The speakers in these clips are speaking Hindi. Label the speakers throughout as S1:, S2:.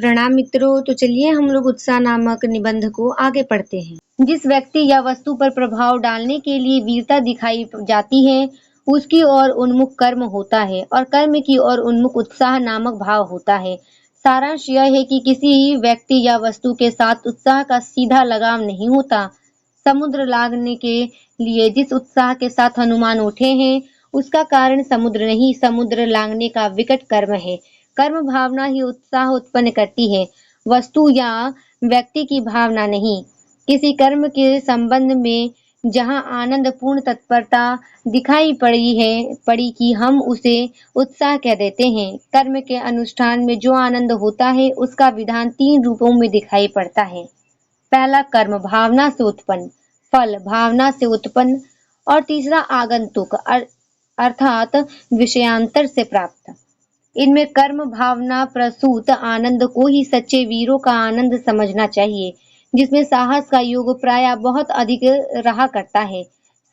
S1: प्रणाम मित्रों। तो चलिए हम लोग उत्साह नामक निबंध को आगे पढ़ते हैं। जिस व्यक्ति या वस्तु पर प्रभाव डालने के लिए वीरता दिखाई जाती है उसकी ओर उन्मुख कर्म होता है और कर्म की ओर उन्मुख उत्साह नामक भाव होता है। सारांश यह है कि किसी व्यक्ति या वस्तु के साथ उत्साह का सीधा लगाव नहीं होता। समुद्र लांघने के लिए जिस उत्साह के साथ हनुमान उठे हैं उसका कारण समुद्र नहीं, समुद्र लांघने का विकट कर्म है। कर्म भावना ही उत्साह उत्पन्न करती है, वस्तु या व्यक्ति की भावना नहीं। किसी कर्म के संबंध में जहाँ आनंद पूर्ण तत्परता दिखाई पड़ी कि हम उसे उत्साह कह देते हैं। कर्म के अनुष्ठान में जो आनंद होता है उसका विधान 3 रूपों में दिखाई पड़ता है। पहला कर्म भावना से उत्पन्न, फल भावना से उत्पन्न और तीसरा आगंतुक अर्थात विषयांतर से प्राप्त। इनमें कर्म भावना प्रसूत आनंद को ही सच्चे वीरों का आनंद समझना चाहिए, जिसमें साहस का योग प्रायः बहुत अधिक रहा करता है।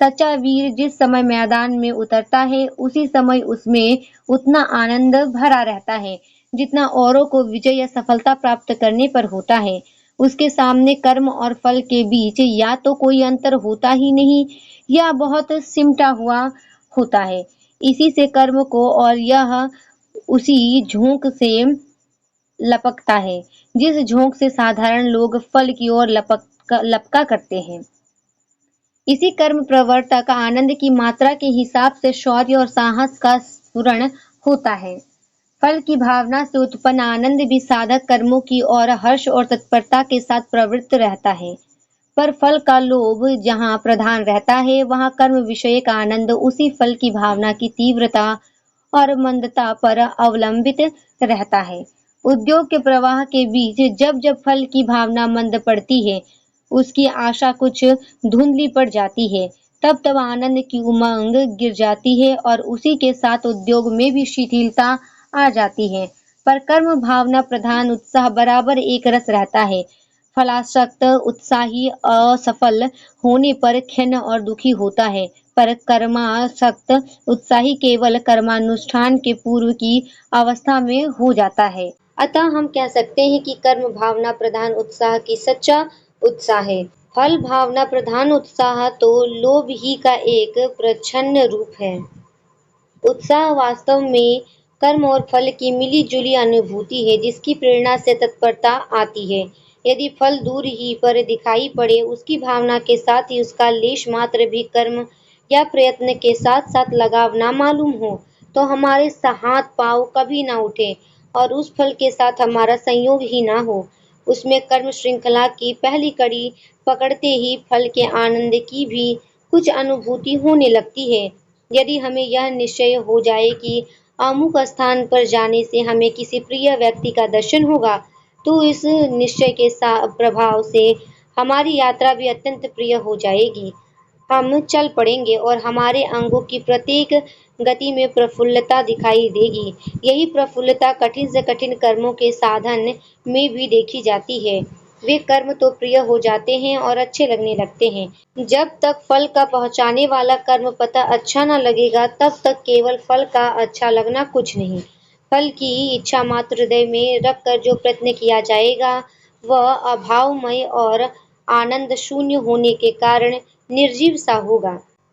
S1: सच्चा वीर जिस समय मैदान में उतरता है उसी समय उसमें उतना आनंद भरा रहता है जितना औरों को विजय या सफलता प्राप्त करने पर होता है। उसके सामने कर्म और फल के बीच या तो कोई अंतर होता ही नहीं या बहुत सिमटा हुआ होता है। इसी से कर्म को और यह उसी झोंक से लपकता है जिस झोंक से साधारण लोग फल की ओर लपका करते हैं। इसी कर्म प्रवृत्ति का आनंद की मात्रा के हिसाब से शौर्य और साहस का स्फुरण होता है। फल की भावना से उत्पन्न आनंद भी साधक कर्मों की ओर हर्ष और तत्परता के साथ प्रवृत्त रहता है। पर फल का लोभ जहाँ प्रधान रहता है वहाँ कर्म विषय का आनंद उसी फल की भावना की तीव्रता और मंदता पर अवलंबित रहता है। उद्योग के प्रवाह के बीच जब जब फल की भावना मंद पड़ती है, उसकी आशा कुछ धुंधली पड़ जाती है, तब तब आनंद की उमंग गिर जाती है और उसी के साथ उद्योग में भी शिथिलता आ जाती है। पर कर्म भावना प्रधान उत्साह बराबर एक रस रहता है। फलासक्त उत्साही असफल होने पर खिन्न और दुखी होता है, पर कर्मासक्त उत्साही केवल कर्मानुष्ठान के पूर्व की अवस्था में हो जाता है। अतः हम कह सकते हैं कि कर्म भावना प्रधान उत्साह की सच्चा उत्साह है। फल भावना प्रधान उत्साह तो लोभ ही का एक प्रच्छन्न रूप है। उत्साह वास्तव में कर्म और फल की मिली जुली अनुभूति है जिसकी प्रेरणा से तत्परता आती है। यदि फल दूर ही पर दिखाई पड़े, उसकी भावना के साथ ही उसका लेश मात्र भी कर्म या प्रयत्न के साथ साथ लगाव ना मालूम हो, तो हमारे हाथ पांव कभी ना उठे और उस फल के साथ हमारा संयोग ही ना हो। उसमें कर्म श्रृंखला की पहली कड़ी पकड़ते ही फल के आनंद की भी कुछ अनुभूति होने लगती है। यदि हमें यह निश्चय हो जाए कि अमुक स्थान पर जाने से हमें किसी प्रिय व्यक्ति का दर्शन होगा, तो इस निश्चय के प्रभाव से हमारी यात्रा भी अत्यंत प्रिय हो जाएगी। हम चल पड़ेंगे और हमारे अंगों की प्रत्येक गति में प्रफुल्लता दिखाई देगी। यही प्रफुल्लता कठिन से कठिन कर्मों के साधन में भी देखी जाती है। वे कर्म तो प्रिय हो जाते हैं और अच्छे लगने लगते हैं। जब तक फल का पहुंचाने वाला कर्म पता अच्छा न लगेगा, तब तक केवल फल का अच्छा लगना कुछ नहीं। फल की इच्छा मात्र हृदय में रखकर जो प्रयत्न किया जाएगा, वह अभावमय और आनंद शून्य होने के कारण निर्जीव सा होगा।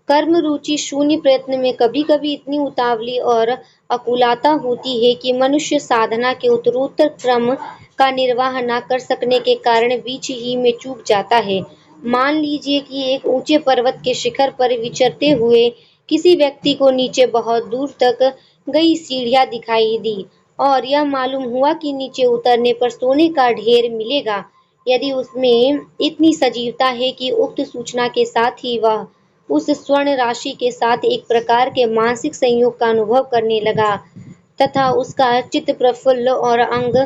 S1: कर्म रुचि शून्य प्रयत्न में कभी कभी इतनी उतावली और अकुलाता होती है कि मनुष्य साधना के उत्तरोत्तर क्रम का निर्वाह न कर सकने के कारण बीच ही में चूक जाता है। मान लीजिए कि एक ऊंचे पर्वत के शिखर पर विचरते हुए किसी व्यक्ति को नीचे बहुत दूर तक गई सीढ़ियां दिखाई दी और यह मालूम हुआ कि नीचे उतरने पर सोने का ढेर मिलेगा। यदि उसमें इतनी सजीवता है कि उक्त सूचना के साथ ही वह उस स्वर्ण राशि के साथ एक प्रकार के मानसिक संयोग का अनुभव करने लगा तथा उसका चित्त प्रफुल्ल और अंग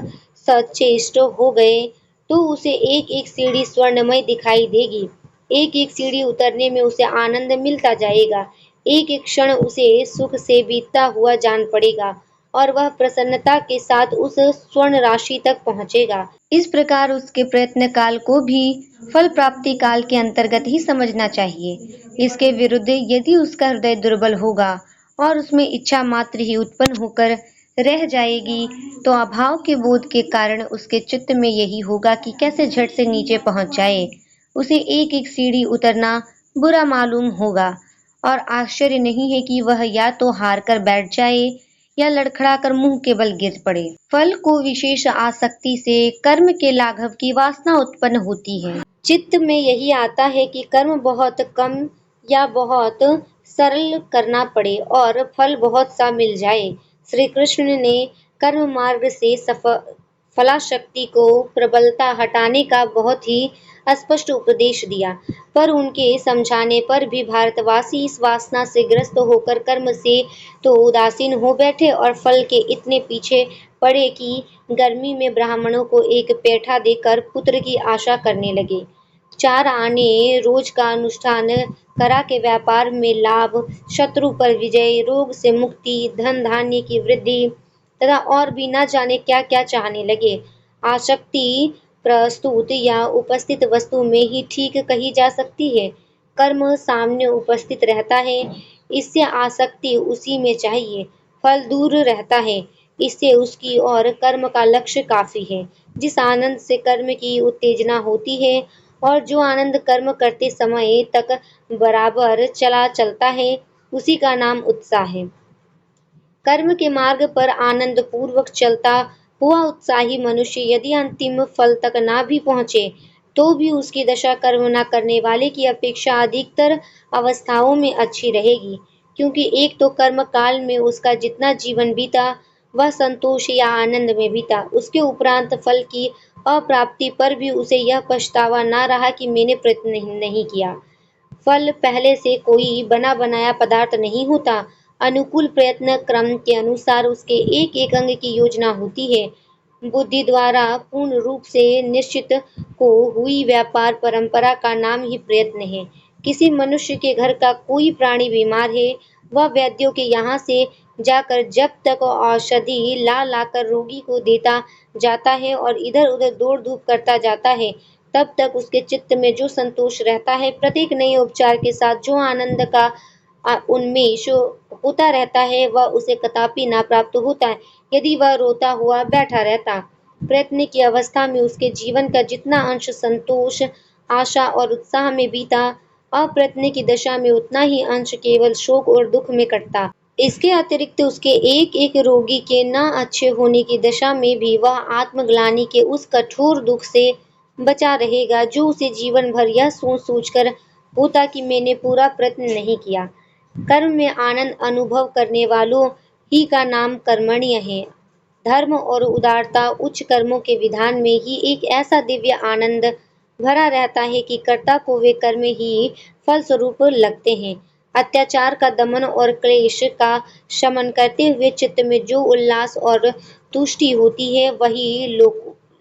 S1: सचेष्ट हो गए, तो उसे एक एक सीढ़ी स्वर्णमय दिखाई देगी। एक एक सीढ़ी उतरने में उसे आनंद मिलता जाएगा, एक एक क्षण उसे सुख से बीतता हुआ जान पड़ेगा और वह प्रसन्नता के साथ उस स्वर्ण राशि तक पहुंचेगा। इस प्रकार उसके प्रयत्न काल को भी फल प्राप्ति काल के अंतर्गत ही समझना चाहिए। इसके विरुद्ध यदि उसका हृदय दुर्बल होगा और उसमें इच्छा मात्र ही उत्पन्न होकर रह जाएगी, तो अभाव के बोध के कारण उसके चित्त में यही होगा कि कैसे झट से नीचे पहुंच जाए। उसे एक एक सीढ़ी उतरना बुरा मालूम होगा और आश्चर्य नहीं है कि वह या तो हार कर बैठ जाए या लड़खड़ाकर मुंह के बल गिर पड़े। फल को विशेष आसक्ति से कर्म के लाघव की वासना उत्पन्न होती है। चित्त में यही आता है कि कर्म बहुत कम या बहुत सरल करना पड़े और फल बहुत सा मिल जाए। श्री कृष्ण ने कर्म मार्ग से फलाशक्ति को प्रबलता हटाने का बहुत ही स्पष्ट उपदेश दिया, पर उनके समझाने पर भी भारतवासी इस वासना से ग्रस्त होकर कर्म से तो उदासीन हो बैठे और फल के इतने पीछे पड़े कि गर्मी में ब्राह्मणों को एक पैठा देकर पुत्र की आशा करने लगे। 4 आने रोज का अनुष्ठान करा के व्यापार में लाभ, शत्रु पर विजय, रोग से मुक्ति, धन धान्य की वृद्धि तथा और भी न जाने क्या क्या चाहने लगे। आसक्ति प्रस्तुत या उपस्थित वस्तु में ही ठीक कही जा सकती है। कर्म सामने उपस्थित रहता है, इससे आसक्ति उसी में चाहिए। फल दूर रहता है, इससे उसकी और कर्म का लक्ष्य काफी है। जिस आनंद से कर्म की उत्तेजना होती है और जो आनंद कर्म करते समय तक बराबर चलता है, उसी का नाम उत्साह है। कर्म के मार्ग पर आनंद पूर्वक चलता हुआ उत्साही मनुष्य यदि अंतिम फल तक ना भी पहुंचे, तो भी उसकी दशा कर्म न करने वाले की अपेक्षा अधिकतर अवस्थाओं में अच्छी रहेगी, क्योंकि एक तो कर्म काल में उसका जितना जीवन बीता वह संतोष या आनंद में बीता, उसके उपरांत फल की अप्राप्ति पर भी उसे यह पछतावा न रहा कि मैंने प्रयत्न नहीं किया। फल पहले से कोई बना बनाया पदार्थ नहीं होता। अनुकूल प्रयत्न क्रम के अनुसार उसके एक एक अंग की योजना होती है। बुद्धि द्वारा पूर्ण रूप से निश्चित को हुई व्यापार परंपरा का नाम ही प्रयत्न है। किसी मनुष्य के घर का कोई प्राणी बीमार है, वह वैद्यों के यहाँ से जाकर जब तक औषधि ला लाकर रोगी को देता जाता है और इधर उधर दौड़ धूप करता जाता है, तब तक उसके चित्त में जो संतोष रहता है, प्रत्येक नए उपचार के साथ जो आनंद का उन्मेष होता रहता है, वह उसे कदापि ना प्राप्त होता है यदि वह रोता हुआ बैठा रहता। प्रयत्न की अवस्था में उसके जीवन का जितना अंश संतोष, आशा और उत्साह में बीता, अप्रयत्न की दशा में उतना ही अंश केवल शोक और दुख में कटता। इसके अतिरिक्त उसके एक एक रोगी के न अच्छे होने की दशा में भी वह आत्मग्लानि के उस कठोर दुख से बचा रहेगा, जो उसे जीवन भर यह सोच सोचकर होता कि मैंने पूरा प्रयत्न नहीं किया। कर्म में आनंद अनुभव करने वालों ही का नाम कर्मण्य है। धर्म और उदारता उच्च कर्मों के विधान में ही एक ऐसा दिव्य आनंद भरा रहता है कि कर्ता को वे कर्म ही फल स्वरूप लगते हैं। अत्याचार का दमन और क्लेश का शमन करते हुए चित्त में जो उल्लास और तुष्टि होती है, वही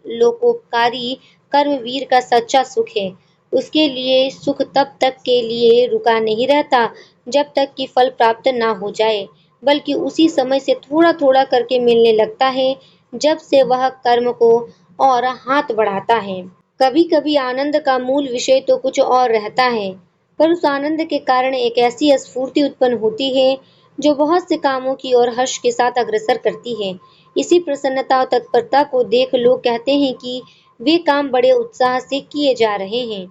S1: लोकोपकारी कर्मवीर का सच्चा सुख है। उसके लिए सुख तब तक के लिए रुका नहीं रहता जब तक कि फल प्राप्त न हो जाए, बल्कि उसी समय से थोड़ा थोड़ा करके मिलने लगता है जब से वह कर्म को और हाथ बढ़ाता है। कभी कभी आनंद का मूल विषय तो कुछ और रहता है, पर उस आनंद के कारण एक ऐसी स्फूर्ति उत्पन्न होती है जो बहुत से कामों की ओर हर्ष के साथ अग्रसर करती है। इसी प्रसन्नता और तत्परता को देख लोग कहते हैं कि वे काम बड़े उत्साह से किए जा रहे हैं।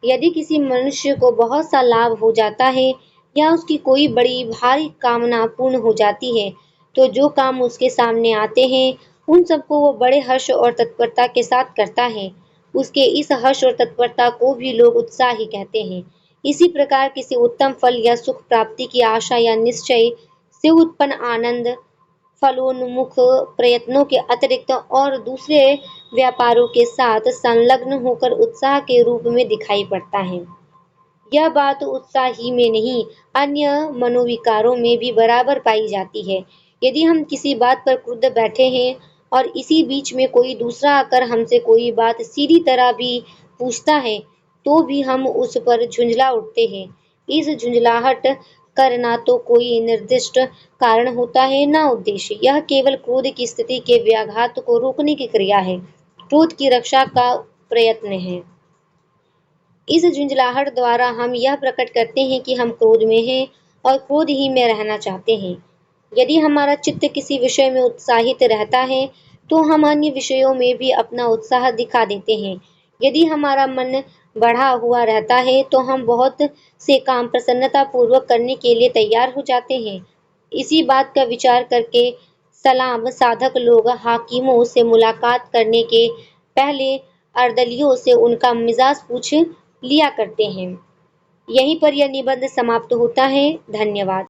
S1: यदि किसी मनुष्य को बहुत सा लाभ हो जाता है या उसकी कोई बड़ी भारी कामना पूर्ण हो जाती है, तो जो काम उसके सामने आते हैं उन सबको वो बड़े हर्ष और तत्परता के साथ करता है। उसके इस हर्ष और तत्परता को भी लोग उत्साह ही कहते हैं। इसी प्रकार किसी उत्तम फल या सुख प्राप्ति की आशा या निश्चय से उत्पन्न आनंद फलोन्मुख प्रयत्नों के अतिरिक्त और दूसरे व्यापारों के साथ संलग्न होकर उत्साह के रूप में दिखाई पड़ता है। यह बात उत्साह ही में नहीं, अन्य मनोविकारों में भी बराबर पाई जाती है। यदि हम किसी बात पर क्रुद्ध बैठे हैं और इसी बीच में कोई दूसरा आकर हमसे कोई बात सीधी तरह भी पूछता है, तो भी हम उस पर झुंझला उठते हैं। इस झुंझलाहट कर ना तो कोई निर्दिष्ट कारण होता है, ना उद्देश्य। यह केवल क्रोध की स्थिति के व्याघात को रोकने की क्रिया है, क्रोध की रक्षा का प्रयत्न है। इस झुंझलाहट द्वारा हम यह प्रकट करते हैं कि हम क्रोध में हैं और क्रोध ही में रहना चाहते हैं। यदि हमारा चित्त किसी विषय में उत्साहित रहता है, तो हम अन्य विषयों में भी अपना उत्साह दिखा देते हैं। यदि हमारा मन बढ़ा हुआ रहता है, तो हम बहुत से काम प्रसन्नतापूर्वक करने के लिए तैयार हो जाते हैं। इसी बात का विचार करके सलाम साधक लोग हाकिमों से मुलाकात करने के पहले अर्दलियों से उनका मिजाज पूछ लिया करते हैं। यहीं पर यह निबंध समाप्त होता है। धन्यवाद।